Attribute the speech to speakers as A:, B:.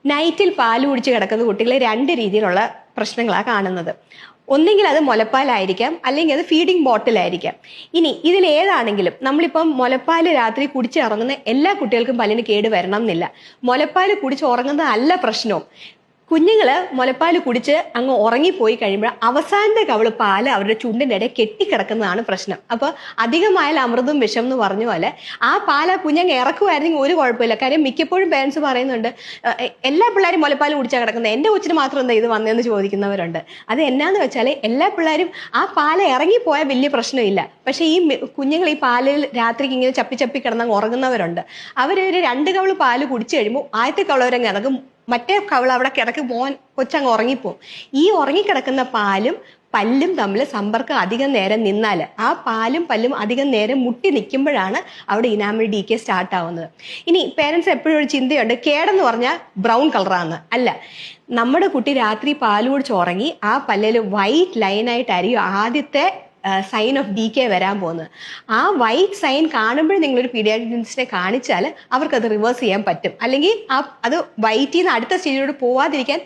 A: നൈറ്റിൽ പാല് കുടിച്ച് കിടക്കുന്ന കുട്ടികളെ രണ്ട് രീതിയിലുള്ള പ്രശ്നങ്ങളാണ് കാണുന്നത്. ഒന്നെങ്കിൽ അത് മുലപ്പാലായിരിക്കാം, അല്ലെങ്കിൽ അത് ഫീഡിംഗ് ബോട്ടിലായിരിക്കാം. ഇനി ഇതിൽ ഏതാണെങ്കിലും നമ്മളിപ്പം മുലപ്പാല് രാത്രി കുടിച്ചിറങ്ങുന്ന എല്ലാ കുട്ടികൾക്കും പല്ലിന് കേട് വരണം എന്നില്ല. മുലപ്പാല് കുടിച്ച് ഉറങ്ങുന്നതല്ല പ്രശ്നവും. കുഞ്ഞുങ്ങള് മുലപ്പാല് കുടിച്ച് അങ്ങ് ഉറങ്ങിപ്പോയി കഴിയുമ്പോൾ അവസാനത്തെ കവള് പാല് അവരുടെ ചുണ്ടിന്റെ ഇടയിൽ കെട്ടിക്കിടക്കുന്നതാണ് പ്രശ്നം. അപ്പൊ അധികമായാൽ അമൃതും വിഷം എന്ന് പറഞ്ഞ പോലെ ആ പാല് കുഞ്ഞങ്ങ് ഇറക്കുമായിരുന്നെങ്കിൽ ഒരു കുഴപ്പമില്ല. കാര്യം മിക്കപ്പോഴും പേരൻസ് പറയുന്നുണ്ട്, എല്ലാ പിള്ളേരും മുലപ്പാല് കുടിച്ചാൽ കിടക്കുന്നത്, എന്റെ കൊച്ചിന് മാത്രം എന്താ ഇത് വന്നതെന്ന് ചോദിക്കുന്നവരുണ്ട്. അത് എന്നാന്ന് വെച്ചാൽ എല്ലാ പിള്ളേരും ആ പാല് ഇറങ്ങിപ്പോയാൽ വലിയ പ്രശ്നമില്ല. പക്ഷെ ഈ കുഞ്ഞുങ്ങൾ ഈ പാലിൽ രാത്രിക്ക് ഇങ്ങനെ ചപ്പി ചപ്പി കിടന്നങ്ങ് ഉറങ്ങുന്നവരുണ്ട്. അവരൊരു 2 കവള് പാല് കുടിച്ചു കഴിയുമ്പോൾ ആദ്യത്തെ കവളവരങ്ങ് ഇറങ്ങും, മറ്റേ കവള അവിടെ കിടക്ക് കൊച്ചങ്ങ് ഉറങ്ങിപ്പോവും. ഈ ഉറങ്ങിക്കിടക്കുന്ന പാലും പല്ലും തമ്മിൽ സമ്പർക്കം അധികം നേരം നിന്നാൽ, ആ പാലും പല്ലും അധികം നേരം മുട്ടി നിൽക്കുമ്പോഴാണ് അവിടെ ഇനാമൽ ഡീക്കെ സ്റ്റാർട്ട് ആവുന്നത്. ഇനി പേരൻസ് എപ്പോഴും ഒരു ചിന്തയുണ്ട്, കേടെന്ന് പറഞ്ഞാൽ ബ്രൗൺ കളറാന്ന്. അല്ല, നമ്മുടെ കുട്ടി രാത്രി പാല് കുടിച്ച് ഉറങ്ങി ആ പല്ലിൽ വൈറ്റ് ലൈനായിട്ടായിരിക്കും ആദ്യത്തെ സൈൻ ഓഫ് ഡീക്കെ വരാൻ പോകുന്നത്. ആ വൈറ്റ് സൈൻ കാണുമ്പോൾ നിങ്ങളൊരു പീഡിയാട്രിഷ്യൻസിനെ കാണിച്ചാൽ അവർക്കത് റിവേഴ്സ് ചെയ്യാൻ പറ്റും. അല്ലെങ്കിൽ അത് വൈറ്റിൽ നിന്ന് അടുത്ത സ്റ്റേജിലോട്ട് പോവാതിരിക്കാൻ